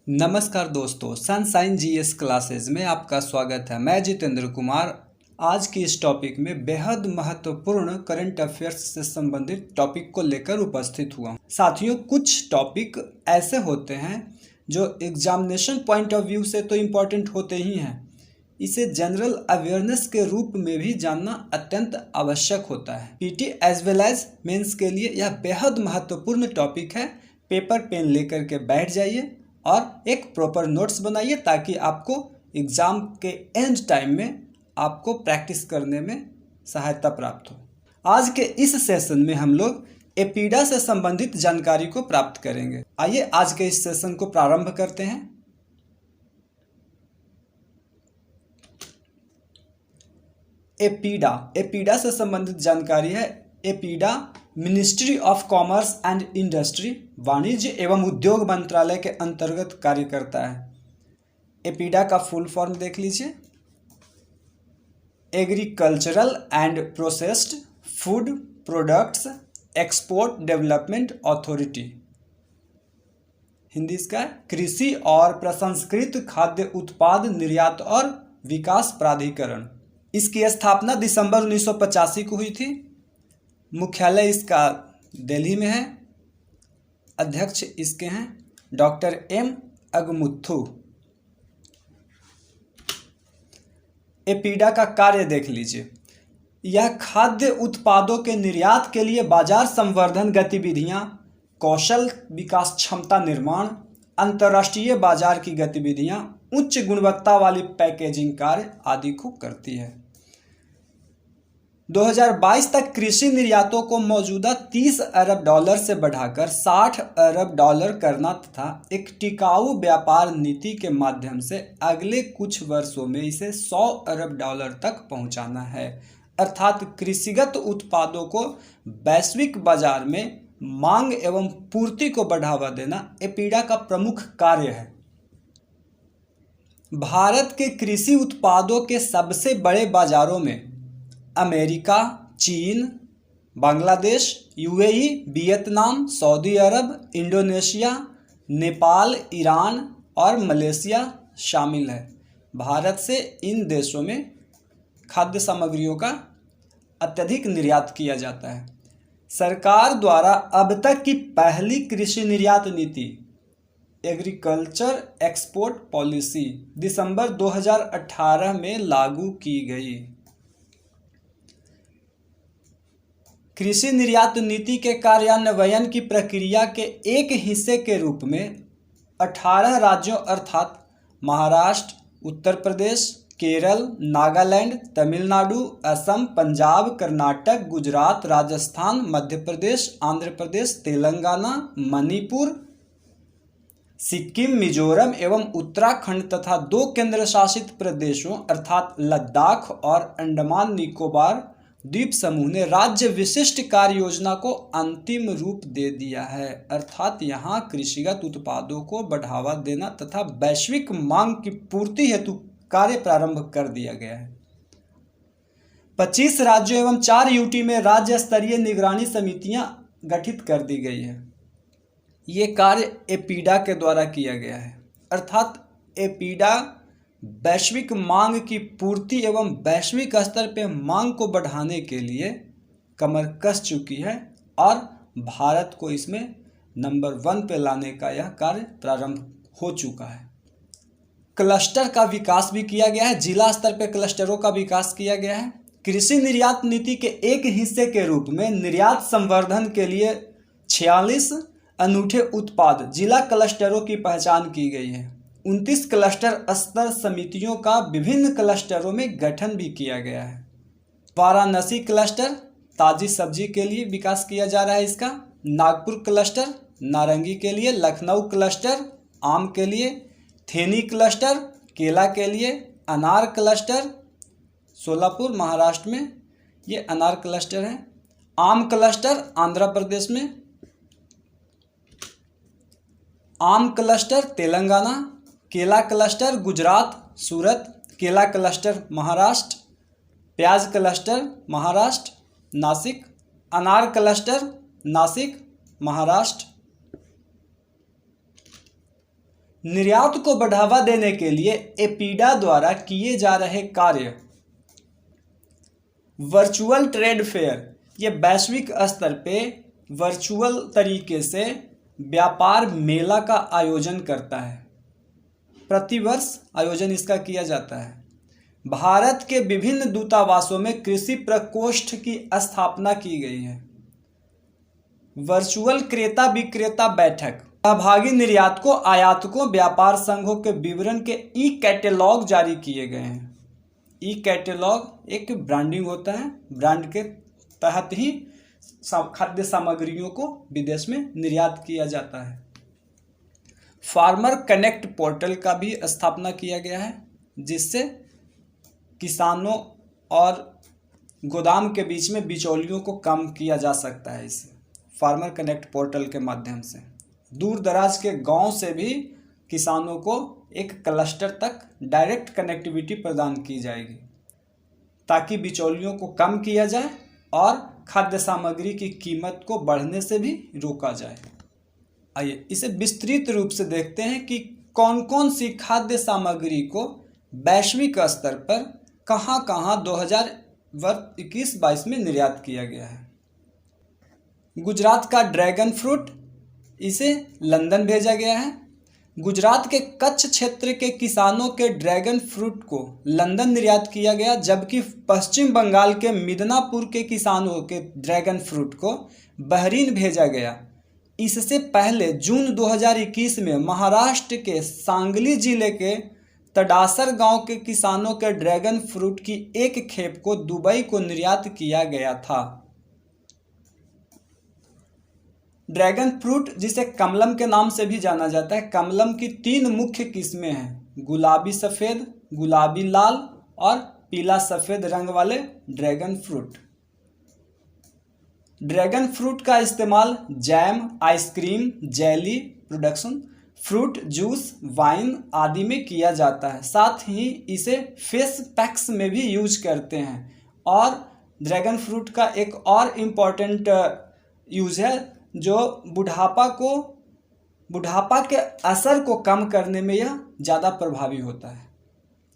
नमस्कार दोस्तों, sunshine GS classes में आपका स्वागत है। मैं जितेंद्र कुमार आज की इस टॉपिक में बेहद महत्वपूर्ण करंट अफेयर्स से संबंधित टॉपिक को लेकर उपस्थित हुआ हूँ। साथियों, कुछ टॉपिक ऐसे होते हैं जो एग्जामिनेशन पॉइंट ऑफ व्यू से तो इम्पोर्टेंट होते ही हैं, इसे जनरल अवेयरनेस के रूप में भी जानना अत्यंत आवश्यक होता है। PT as well as mains के लिए यह बेहद महत्वपूर्ण टॉपिक है। पेपर पेन लेकर के बैठ जाइए और एक प्रॉपर नोट्स बनाइए ताकि आपको एग्ज़ाम के एंड टाइम में आपको प्रैक्टिस करने में सहायता प्राप्त हो। आज के इस सेशन में हम लोग एपीडा से संबंधित जानकारी को प्राप्त करेंगे। आइए आज के इस सेशन को प्रारंभ करते हैं। एपीडा से संबंधित जानकारी है। APEDA ministry of commerce and industry, वाणिज्य एवं उद्योग मंत्रालय के अंतर्गत कार्य करता है। एपीडा का फुल फॉर्म देख लीजिए, agricultural and processed food products export development authority. Hindi इसका कृषि और प्रसंस्कृत खाद्य उत्पाद निर्यात और विकास प्राधिकरण। इसकी स्थापना दिसंबर 1985 को हुई थी। मुख्यालय इसका दिल्ली में है। अध्यक्ष इसके हैं डॉक्टर एम अगमुथु। एपीडा का कार्य देख लीजिए। यह खाद्य उत्पादों के निर्यात के लिए बाजार संवर्धन गतिविधियां, कौशल विकास क्षमता निर्माण, अंतर्राष्ट्रीय बाजार की गतिविधियां, उच्च गुणवत्ता वाली पैकेजिंग कार्य आदि को करती है। 2022 तक कृषि निर्यातों को मौजूदा 30 अरब डॉलर से बढ़ाकर 60 अरब डॉलर करना तथा एक टिकाऊ व्यापार नीति के माध्यम से अगले कुछ वर्षों में इसे 100 अरब डॉलर तक पहुंचाना है। अर्थात कृषिगत उत्पादों को वैश्विक बाजार में मांग एवं पूर्ति को बढ़ावा देना एपीडा का प्रमुख कार्य है। भारत के कृषि उत्पादों के सबसे बड़े बाजारों में अमेरिका, चीन, बांग्लादेश, यूएई, वियतनाम, सऊदी अरब, इंडोनेशिया, नेपाल, ईरान और मलेशिया शामिल है। भारत से इन देशों में खाद्य सामग्रियों का अत्यधिक निर्यात किया जाता है। सरकार द्वारा अब तक की पहली कृषि निर्यात नीति एग्रीकल्चर एक्सपोर्ट पॉलिसी दिसंबर 2018 में लागू की गई। कृषि निर्यात नीति के कार्यान्वयन की प्रक्रिया के एक हिस्से के रूप में 18 राज्यों अर्थात महाराष्ट्र, उत्तर प्रदेश, केरल, नागालैंड, तमिलनाडु, असम, पंजाब, कर्नाटक, गुजरात, राजस्थान, मध्य प्रदेश, आंध्र प्रदेश, तेलंगाना, मणिपुर, सिक्किम, मिजोरम एवं उत्तराखंड तथा 2 केंद्र शासित प्रदेशों अर्थात लद्दाख और अंडमान निकोबार द्वीप समूह ने राज्य विशिष्ट कार्य योजना को अंतिम रूप दे दिया है। अर्थात यहाँ कृषिगत उत्पादों को बढ़ावा देना तथा वैश्विक मांग की पूर्ति हेतु कार्य प्रारंभ कर दिया गया है। 25 राज्यों एवं 4 यूटी में राज्य स्तरीय निगरानी समितियां गठित कर दी गई है। ये कार्य एपीडा के द्वारा किया गया है। अर्थात एपीडा वैश्विक मांग की पूर्ति एवं वैश्विक स्तर पर मांग को बढ़ाने के लिए कमर कस चुकी है और भारत को इसमें नंबर 1 पे लाने का यह कार्य प्रारंभ हो चुका है। क्लस्टर का विकास भी किया गया है। जिला स्तर पर क्लस्टरों का विकास किया गया है। कृषि निर्यात नीति के एक हिस्से के रूप में निर्यात संवर्धन के लिए 46 अनूठे उत्पाद जिला क्लस्टरों की पहचान की गई है। 29 क्लस्टर स्तर समितियों का विभिन्न क्लस्टरों में गठन भी किया गया है। वाराणसी क्लस्टर ताजी सब्जी के लिए विकास किया जा रहा है इसका। नागपुर क्लस्टर नारंगी के लिए, लखनऊ क्लस्टर आम के लिए, थेनी क्लस्टर केला के लिए, अनार क्लस्टर सोलापुर महाराष्ट्र में ये अनार क्लस्टर है, आम क्लस्टर आंध्र प्रदेश में, आम क्लस्टर तेलंगाना, केला क्लस्टर गुजरात सूरत, केला क्लस्टर महाराष्ट्र, प्याज क्लस्टर महाराष्ट्र नासिक, अनार क्लस्टर नासिक महाराष्ट्र, निर्यात को बढ़ावा देने के लिए एपीडा द्वारा किए जा रहे कार्य। वर्चुअल ट्रेड फेयर, ये वैश्विक स्तर पे वर्चुअल तरीके से व्यापार मेला का आयोजन करता है। प्रतिवर्ष आयोजन इसका किया जाता है। भारत के विभिन्न दूतावासों में कृषि प्रकोष्ठ की स्थापना की गई है। वर्चुअल क्रेता विक्रेता बैठक, सहभागी निर्यातकों, आयातकों, व्यापार संघों के विवरण के ई कैटेलॉग जारी किए गए हैं। ई कैटेलॉग एक ब्रांडिंग होता है, ब्रांड के तहत ही खाद्य सामग्रियों को विदेश में निर्यात किया जाता है। फार्मर कनेक्ट पोर्टल का भी स्थापना किया गया है, जिससे किसानों और गोदाम के बीच में बिचौलियों को कम किया जा सकता है। इसे फार्मर कनेक्ट पोर्टल के माध्यम से दूर दराज के गांव से भी किसानों को एक क्लस्टर तक डायरेक्ट कनेक्टिविटी प्रदान की जाएगी, ताकि बिचौलियों को कम किया जाए और खाद्य सामग्री की कीमत को बढ़ने से भी रोका जाए। आइए इसे विस्तृत रूप से देखते हैं कि कौन कौन सी खाद्य सामग्री को वैश्विक स्तर पर कहां कहां 2021-22 में निर्यात किया गया है। गुजरात का ड्रैगन फ्रूट, इसे लंदन भेजा गया है। गुजरात के कच्छ क्षेत्र के किसानों के ड्रैगन फ्रूट को लंदन निर्यात किया गया, जबकि पश्चिम बंगाल के मिदनापुर के किसानों के ड्रैगन फ्रूट को बहरीन भेजा गया। इससे पहले जून 2021 में महाराष्ट्र के सांगली जिले के तडासर गांव के किसानों के ड्रैगन फ्रूट की एक खेप को दुबई को निर्यात किया गया था। ड्रैगन फ्रूट, जिसे कमलम के नाम से भी जाना जाता है, कमलम की 3 मुख्य किस्में हैं: गुलाबी सफ़ेद, गुलाबी लाल और पीला सफ़ेद रंग वाले ड्रैगन फ्रूट। ड्रैगन फ्रूट का इस्तेमाल jam, ice cream, jelly production, fruit juice, wine आदि में किया जाता है। साथ ही इसे फेस पैक्स में भी यूज करते हैं। और ड्रैगन फ्रूट का एक और इम्पॉर्टेंट यूज है, जो बुढ़ापा के असर को कम करने में यह ज़्यादा प्रभावी होता है।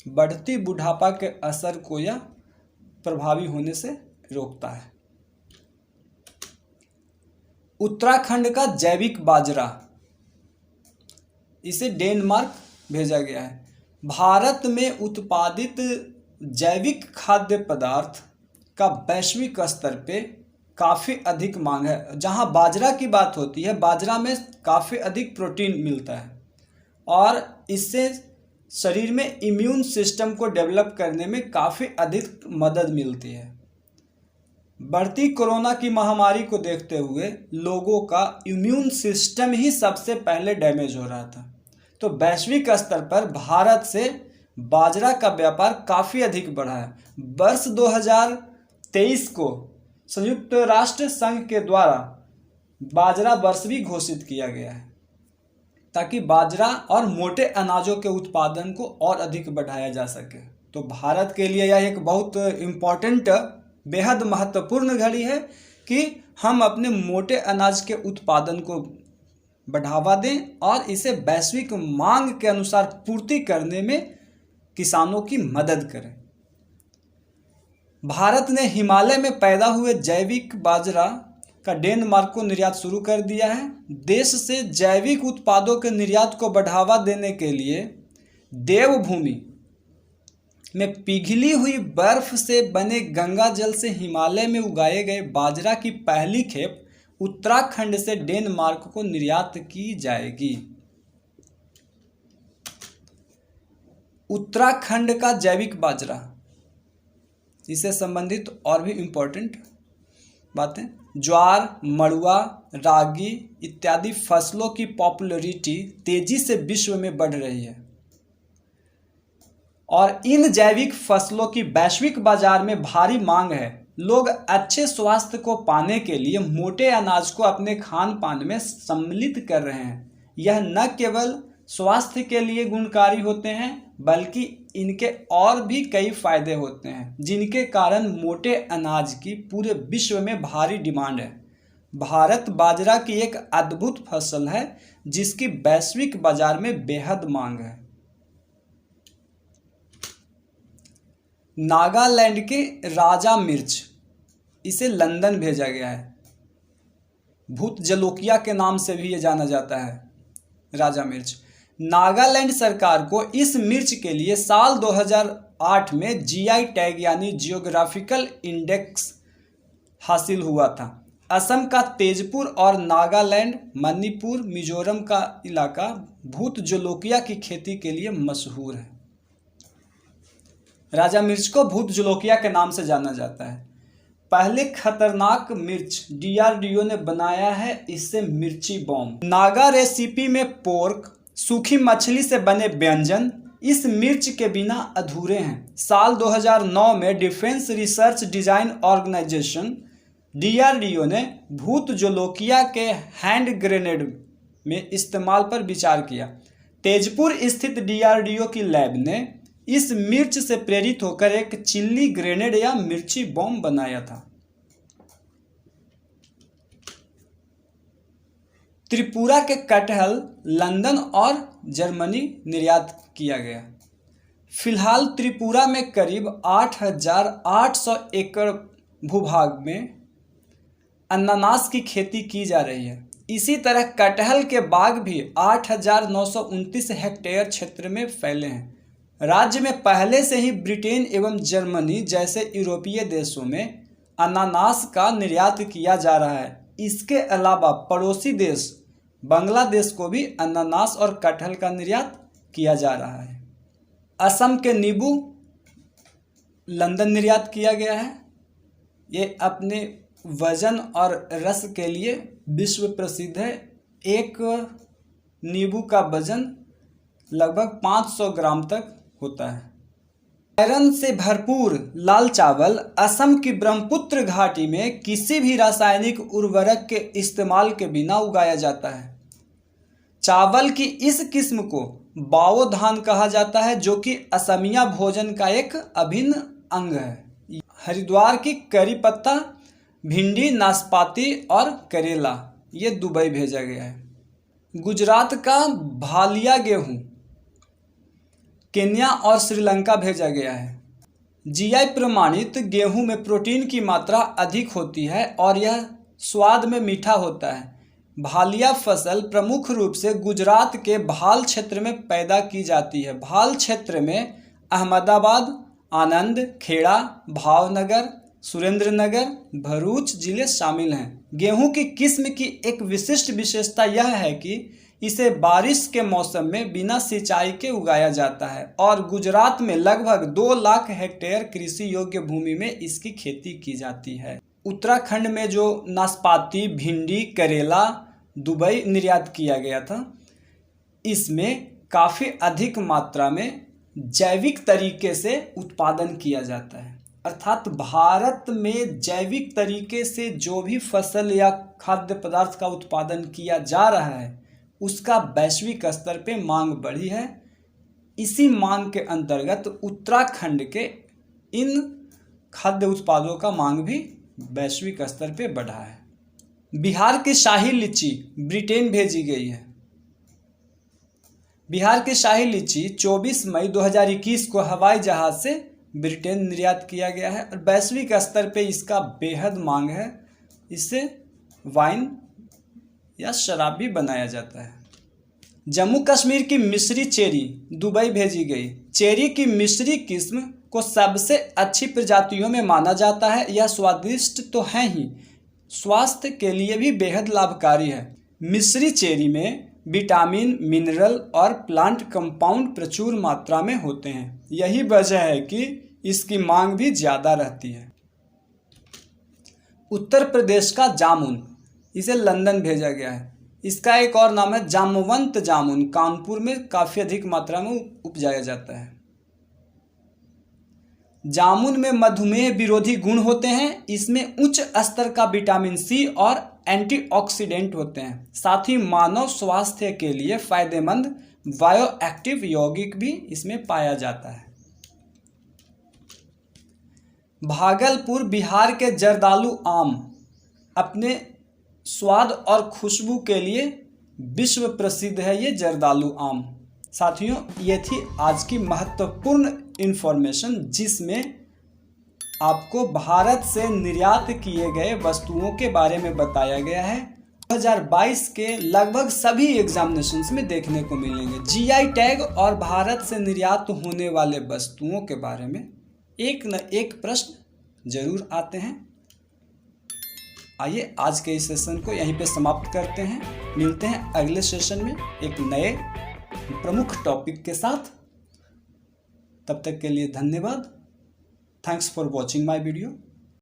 बढ़ती बुढ़ापा के असर को यह प्रभावी होने से रोकता है। उत्तराखंड का जैविक बाजरा, इसे डेनमार्क भेजा गया है। भारत में उत्पादित जैविक खाद्य पदार्थ का वैश्विक स्तर पे काफ़ी अधिक मांग है। जहां बाजरा की बात होती है, बाजरा में काफ़ी अधिक प्रोटीन मिलता है और इससे शरीर में इम्यून सिस्टम को डेवलप करने में काफ़ी अधिक मदद मिलती है। बढ़ती कोरोना की महामारी को देखते हुए लोगों का इम्यून सिस्टम ही सबसे पहले डैमेज हो रहा था, तो वैश्विक स्तर पर भारत से बाजरा का व्यापार काफ़ी अधिक बढ़ा है। वर्ष 2023 को संयुक्त राष्ट्र संघ के द्वारा बाजरा वर्ष भी घोषित किया गया है, ताकि बाजरा और मोटे अनाजों के उत्पादन को और अधिक बढ़ाया जा सके। तो भारत के लिए यह एक बहुत इम्पॉर्टेंट, बेहद महत्वपूर्ण घड़ी है कि हम अपने मोटे अनाज के उत्पादन को बढ़ावा दें और इसे वैश्विक मांग के अनुसार पूर्ति करने में किसानों की मदद करें। भारत ने हिमालय में पैदा हुए जैविक बाजरा का डेनमार्क को निर्यात शुरू कर दिया है। देश से जैविक उत्पादों के निर्यात को बढ़ावा देने के लिए देवभूमि में पिघली हुई बर्फ से बने गंगा जल से हिमालय में उगाए गए बाजरा की पहली खेप उत्तराखंड से डेनमार्क को निर्यात की जाएगी। उत्तराखंड का जैविक बाजरा, इससे संबंधित और भी इम्पोर्टेंट बातें, ज्वार, मड़ुआ, रागी इत्यादि फसलों की पॉपुलैरिटी तेजी से विश्व में बढ़ रही है और इन जैविक फसलों की वैश्विक बाजार में भारी मांग है। लोग अच्छे स्वास्थ्य को पाने के लिए मोटे अनाज को अपने खान पान में सम्मिलित कर रहे हैं। यह न केवल स्वास्थ्य के लिए गुणकारी होते हैं, बल्कि इनके और भी कई फायदे होते हैं, जिनके कारण मोटे अनाज की पूरे विश्व में भारी डिमांड है। भारत बाजरा की एक अद्भुत फसल है जिसकी वैश्विक बाजार में बेहद मांग है। नागालैंड के राजा मिर्च, इसे लंदन भेजा गया है। भूत जलोकिया के नाम से भी ये जाना जाता है, राजा मिर्च। नागालैंड सरकार को इस मिर्च के लिए साल 2008 में जीआई टैग यानी जियोग्राफिकल इंडेक्स हासिल हुआ था। असम का तेजपुर और नागालैंड, मणिपुर, मिजोरम का इलाका भूत जलोकिया की खेती के लिए मशहूर है। राजा मिर्च को भूत जलोकिया के नाम से जाना जाता है। पहले खतरनाक मिर्च डीआरडीओ ने बनाया है, इससे मिर्ची बॉम्ब। नागा रेसिपी में पोर्क, सूखी मछली से बने व्यंजन इस मिर्च के बिना अधूरे हैं। साल 2009 में defence research design organisation DRDO ने भूत जलोकिया के हैंड ग्रेनेड में इस्तेमाल पर विचार किया। तेजपुर स्थित डीआरडीओ की लैब ने इस मिर्च से प्रेरित होकर एक चिल्ली ग्रेनेड या मिर्ची बॉम्ब बनाया था। त्रिपुरा के कटहल लंदन और जर्मनी निर्यात किया गया। फिलहाल त्रिपुरा में करीब 8,800 एकड़ भूभाग में अनानास की खेती की जा रही है। इसी तरह कटहल के बाग भी 8,929 हेक्टेयर क्षेत्र में फैले हैं। राज्य में पहले से ही ब्रिटेन एवं जर्मनी जैसे यूरोपीय देशों में अनानास का निर्यात किया जा रहा है। इसके अलावा पड़ोसी देश बांग्लादेश को भी अनानास और कटहल का निर्यात किया जा रहा है। असम के नींबू लंदन निर्यात किया गया है। ये अपने वजन और रस के लिए विश्व प्रसिद्ध है। एक नींबू का वजन लगभग 500 ग्राम तक होता है। आयरन से भरपूर लाल चावल असम की ब्रह्मपुत्र घाटी में किसी भी रासायनिक उर्वरक के इस्तेमाल के बिना उगाया जाता है। चावल की इस किस्म को बाओ धान कहा जाता है, जो कि असमिया भोजन का एक अभिन्न अंग है। हरिद्वार की करी पत्ता, भिंडी, नाशपाती और करेला ये दुबई भेजा गया है। गुजरात का भालिया गेहूं केन्या और श्रीलंका भेजा गया है। जीआई प्रमाणित गेहूं में प्रोटीन की मात्रा अधिक होती है और यह स्वाद में मीठा होता है। भालिया फसल प्रमुख रूप से गुजरात के भाल क्षेत्र में पैदा की जाती है। भाल क्षेत्र में अहमदाबाद, आनंद, खेड़ा, भावनगर, सुरेंद्रनगर, भरूच जिले शामिल हैं। गेहूं की किस्म की एक विशिष्ट विशेषता यह है कि इसे बारिश के मौसम में बिना सिंचाई के उगाया जाता है और गुजरात में लगभग 2 लाख हेक्टेयर कृषि योग्य भूमि में इसकी खेती की जाती है। उत्तराखंड में जो नाशपाती, भिंडी, करेला दुबई निर्यात किया गया था, इसमें काफ़ी अधिक मात्रा में जैविक तरीके से उत्पादन किया जाता है। अर्थात भारत में जैविक तरीके से जो भी फसल या खाद्य पदार्थ का उत्पादन किया जा रहा है उसका वैश्विक स्तर पे मांग बढ़ी है। इसी मांग के अंतर्गत उत्तराखंड के इन खाद्य उत्पादों का मांग भी वैश्विक स्तर पे बढ़ा है। बिहार की शाही लीची ब्रिटेन भेजी गई है। बिहार की शाही लीची 24 मई 2021 को हवाई जहाज से ब्रिटेन निर्यात किया गया है और वैश्विक स्तर पे इसका बेहद मांग है। इससे वाइन या शराब भी बनाया जाता है। जम्मू कश्मीर की मिस्री चेरी दुबई भेजी गई। चेरी की मिस्री किस्म को सबसे अच्छी प्रजातियों में माना जाता है। यह स्वादिष्ट तो है ही, स्वास्थ्य के लिए भी बेहद लाभकारी है। मिस्री चेरी में विटामिन, मिनरल और प्लांट कंपाउंड प्रचुर मात्रा में होते हैं। यही वजह है कि इसकी मांग भी ज़्यादा रहती है। उत्तर प्रदेश का जामुन, इसे लंदन भेजा गया है। इसका एक और नाम है जामवंत जामुन। कानपुर में काफ़ी अधिक मात्रा में उपजाया जाता है। जामुन में मधुमेह विरोधी गुण होते हैं। इसमें उच्च स्तर का विटामिन सी और एंटीऑक्सीडेंट होते हैं। साथ ही मानव स्वास्थ्य के लिए फायदेमंद बायोएक्टिव यौगिक भी इसमें पाया जाता है। भागलपुर बिहार के जर्दालू आम अपने स्वाद और खुशबू के लिए विश्व प्रसिद्ध है ये जर्दालू आम। साथियों, ये थी आज की महत्वपूर्ण इन्फॉर्मेशन जिसमें आपको भारत से निर्यात किए गए वस्तुओं के बारे में बताया गया है। 2022 के लगभग सभी एग्जामिनेशंस में देखने को मिलेंगे। जीआई टैग और भारत से निर्यात होने वाले वस्तुओं के बारे में एक न एक प्रश्न जरूर आते हैं। आइए आज के इस सेशन को यहीं पे समाप्त करते हैं। मिलते हैं अगले सेशन में एक नए प्रमुख टॉपिक के साथ। तब तक के लिए धन्यवाद। Thanks for watching my video.